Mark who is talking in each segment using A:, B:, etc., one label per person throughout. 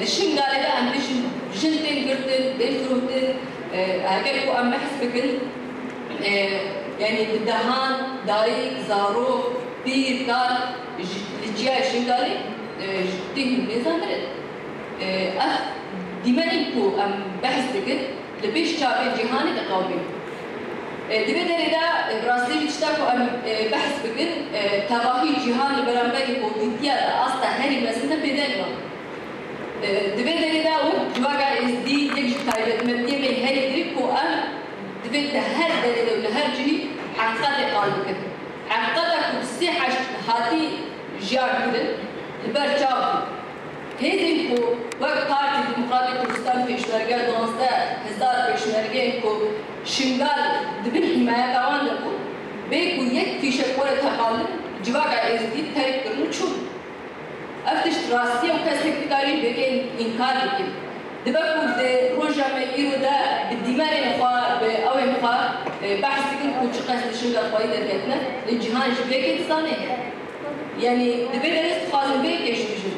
A: دشين قال لا أن دشين جنتين قرتن بين فروتن هكذا أم بحث بكن يعني بالدهان داري زارو بير كار الجيا شين قالي جتين بيزان برد ديماني كو أم بحث بكن لبيش شابي جهاني تقاومي دبي دريدا براسلي بيشتاكو أم بحث بكن تباهي جهان البرامبري كو ديتيا أصلا هني مثلا بدنوا دبي دريدا وجواجا إز دي تيجي تايبت مبدي من هاي دريكو أم دبي تهر دريدا ولا هر جي حقيقة قالوا كده حقيقة كبسيحة هاتي جار كده البرجاوي هيدي كو وقت بارتي ديمقراطية كردستان پیشمرگه 12,000 پیشمرگه کو شنگال دبن حمایه دوان دکو بیکو یک فیشه کوره تقال جواگا ازدی تریب کرن چون افتش راستی و کسکتکاری بکن انکار بکن دبکو ده روژا ما ایرو ده بدیماری نخواه به اوی نخواه بحث کن کو چه قصد شنگال خواهی در بکنه لجهان جبکت سانه يعني دبي درست خازن بيكش بيجو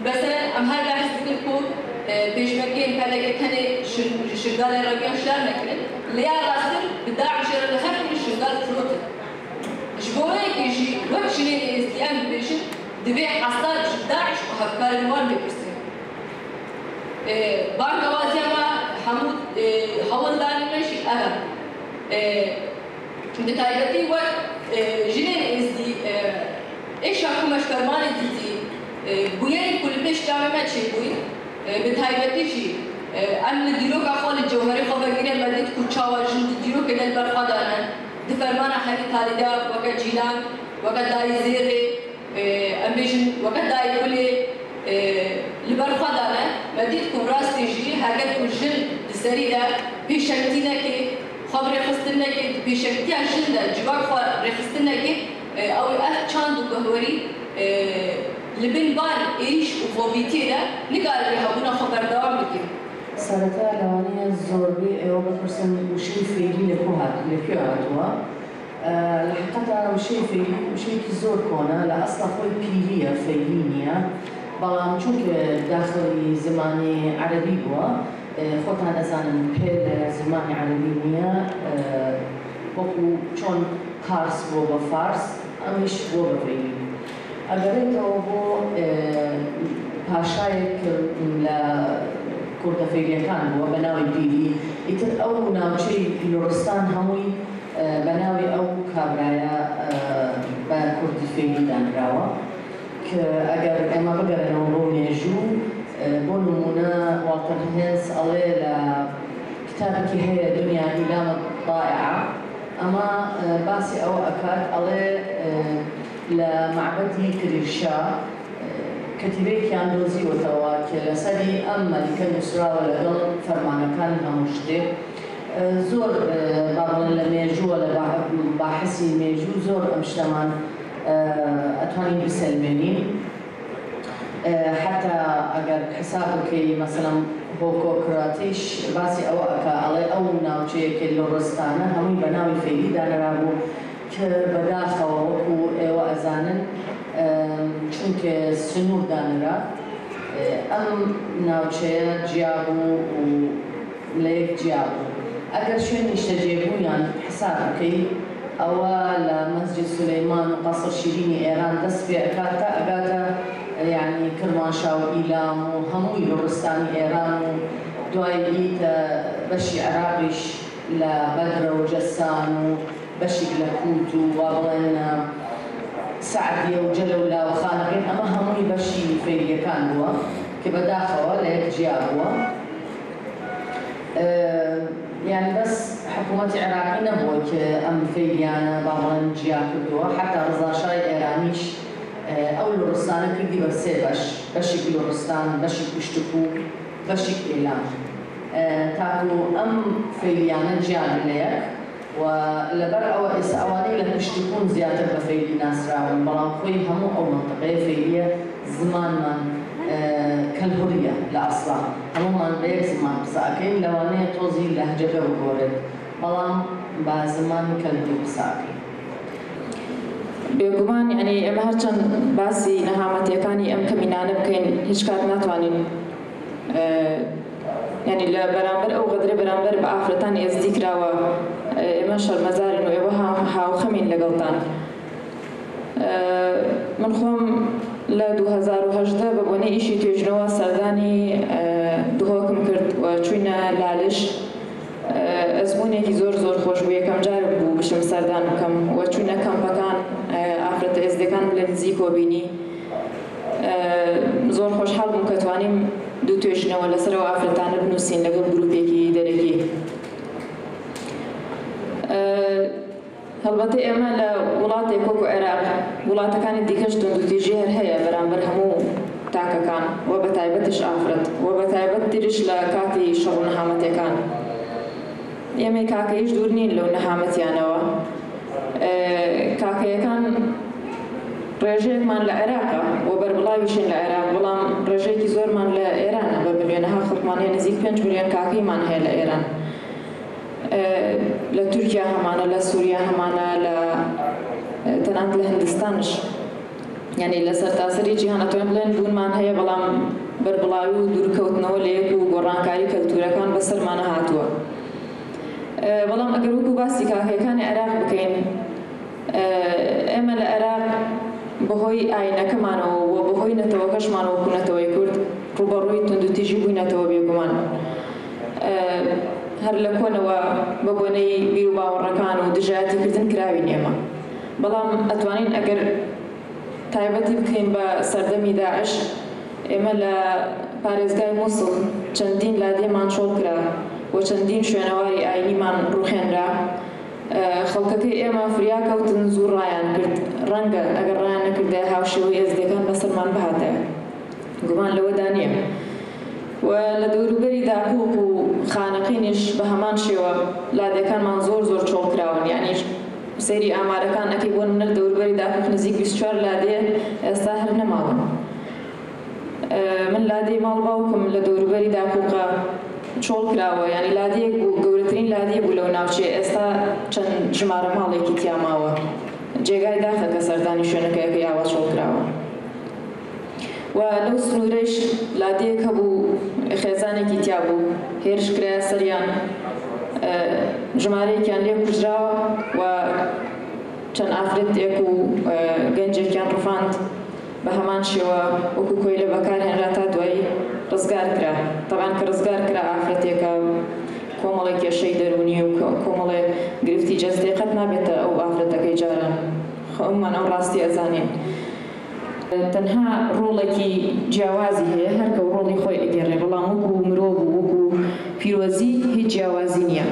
A: مثلا ام هر بحث بكون بيجمعين كذا كاني شغال ربيع شهر مثلا ليا راسل بداع شهر لهر من شغال فروت شبوي يجي وقت شنين استيام بيجن دبي حصل داعش وهفكار الوان بيرسل بانك وازيما حمود حول داني ماشي انا دتايبتي وقت جنين ازدي ايش اكو مشكرمان دي بويا كل بيش جامعة شيء بوي بتايبتي شيء أنا نديرو كأخوان الجوهري خبر كنا مدت كوتشاوا جند نديرو كده البرقادانا دفرمانا حالي خالدا وقت جيلان وقت داي زيري أمبيشن وقت داي كله البرقادانا مدت كوراس تيجي هاجت كوجن السريرة بيشكتينا كي خبر خستنا كي بيشكتي عشان جوار خبر خستنا كي أو شاندو كهوري لبن بان إيش وفوبيتي ده نقال لها بنا خبر دوام بكين.
B: سالتا لوانية زوربي أو بفرسن وشي فيلي لكيو هاتوا لحقتها وشي فيلي وشي كزور كونا لأصلا خوي بيلية فيلينيا بلام چونك داخلي زماني عربي بوا خوتها نزان بيل زماني عربينيا وكو چون كارس بوا بفارس أمش بوا بفيلي أجريته هو باشايك لكرد فيليا كان هو بناوي بيلي يتر أو ناوشي لورستان هموي بناوي أو كابرايا بكرد فيلي دان راوا كأجر أما بقر نوروني جو بونمونا والتر هينس عليه لكتابك هي دنيا إلام ضائعة أما باسي أو أكاد عليه لمعبدي كريشا كتيبه كان دوزي وتواك لسدي أما لكن أسرة ولدل فرمانا كان همشته زور بابن لميجو ولا باحثي ميجو زور أمشتمان أتواني بسلمني حتى أجر حسابك مثلا هوكوكراتيش باسي أو أكا على أو ناوشي كيلورستانا همي بناوي فيدي دانا رابو كبداخة وكو وأزانن چونك سنور دانرا أم ناوچه جيابو وليك جيابو أجر شو نشتجيبو يعني حسابكي أول مسجد سليمان وقصر شيريني إيران تسبيع كاتا أجاتا يعني كرمانشا وإيلام وهموي لورستاني إيران دوايليتا بشي عراقيش لبدر وجسان بشي لكوتو وابلنا سعدية وجلولا وخانقين أما هموي بشي فيليا كان هو كبداخوا ليك جيابوا يعني بس حكومة عراقي نبوك أم فيليانا بابلن جياكدوا حتى رضا شاي إيرانيش أو لورستان كردي بسي بشي لورستان بشي كشتكو بشي إعلام تاكو أم فيليانا جيان ليك ولبر أو أواني لكشتكون زيادة بفيلي ناس راون بلان خوي همو أو منطقة فيلية زمان من كالهورية لأصلا همو من بيك زمان بساكين لواني توزي لهجة بورد بلان بزمان كالهورية بساكين
C: بێگومان یعنی ئێمە هەرچەند باسی نەهامەتیەکانی ئەم کەمینانە بکەین هیچ کات ناتوانین یعنی لە بەرامبەر ئەو غەدرە بەرامبەر بە ئافرەتان ئێزدی کراوە ئێمە شەرمەزارین و ئێوە هاوخەمین لەگەڵتان. من خۆم لە 2018 بە بۆنەی ئیشی توێژنەوە سەردانی دهۆکم کرد و چووینە لالش. ئەزمونێکی زۆر خۆش بوو، یەکەم جار بوو بشم سەردان بکەم و چوونە کەمپەکان ئافرەتە ئێزدەکان لە نزیک کۆبینی. زۆر خۆشحاڵ بووم کە توانیم دوو توێژنەوە لەسەرەوە ئافرەتانە بنووسین لەگەڵ گروپێکی دەرەکی. هەڵبەتە ئێمە لە وڵاتێک وەکو عێراق وڵاتەکانی دیکەش توندوتیژی هەر هەیە بەرامبەر هەموو تاکەکان و بەتایبەتیش ئافرەت و بەتایبەت تریش لە کاتی شەڕ و نەهامەتیەکان. ئێمە کاکەیش دوور نین لەو نەهامەتیانەوە. کاکەیەکان ڕێژەیەکمان لە عێراقە و بەربڵاویشین لە عێراق، بەڵام ڕێژەیەکی زۆرمان لە ئێرانە بە ملیۆنەها خەڵکمان هەیە، نزیک 5 ملیۆن کاکەیمان هەیە لە ئێران. لە تورکیا هەمانە، لە سووریا هەمانە، لە تەنانەت لە هیندستانش، یعنی لە سەرتاسەری جیهان ئەتوانین بڵێن بوونمان هەیە، بەڵام بەربڵاوی و دوورکەوتنەوە لە یەک و گۆڕانکاری کەلتورەکان بەسەرمانە هاتووە. بەڵام ئەگەر وەکو باسی کاکەیەکانی عێراق بکەین، ئێمە لە عێراق بەهۆی ئاینەکەمانەوە و بەهۆی نەتەوەکەشمان وەکو نەتەوەی کورد ڕوبەڕووی توندوتیژی بووینەتەوە بێگومان. هەر لە کۆنەوە بە بۆنەی بیر و باوەڕەکان و دژایەتیکردن کراوین ئێمە. بەڵام ئەتوانین ئەگەر تایبەتی بکەین بە سەردەمی داعش، ئێمە لە پارێزگای مووسڵ چەندین لادێمان شۆڵ کرا و چەندین شوێنەواری ئاینیمان ڕوخێنرا. خەڵکەکەی ئێمە فریا کەوتن زوو ڕایان کرد، ڕەنگە ئەگەر ڕایان نەکردە هاوشێوەی ئێزدەکان بەسەرمان بهاتەوە، گومان لەوەدا نییە. و لە دەوروبەری داپۆک و خانەقینیش بە هەمان شێوە لادەکانمان زۆر چۆڵ کراون، یعنی سەیری ئامارەکان ئەکەی بۆ منە دەوروبەری داپۆک نزیک 24 لادێ ئێستا هەر نەماون. من لادەی ماڵ باوکم لە دەوروبەری داپۆکە چۆڵ کراوە، یعنی لادەیەک بوو، گەورەترین لادەیە بوو لەو ناوچەیە، ئێستا چەند ژمارە ماڵێکی تیا ماوە، جێگای داخە کە سەردانی شوێنەکەیەکە یاوە چۆڵ کراوە. و لەو سنوورەیش لادەیەک هەبوو خێزانێکی تیا بوو، هێرش کرایە سەریان، ژمارەیەکیان لێ کوژراوە و چەند ئافرەتێک و گەنجێکیان ڕفاند، بە هەمان شێوە وەکو کۆی لە بەکارهێنرا تا دوایی ڕزگار کرا. تەبان کە ڕزگار کرا ئافرەتێکە کۆمەڵی کێشەی دەرونی و کۆمەڵێ گرفتی جەستەی قەت نابێتە ئەو ئافرەتەکەی جاران، خەممان ئەو ڕاستی ئەزانین. تەنها ڕۆڵێکی جیاوازی هەیە، هەرکە ڕۆڵی خۆی ئەگەڕێ، بەڵام وەکو مرۆڤ و وەکو پیرۆزی هیچ جیاوازی نییە.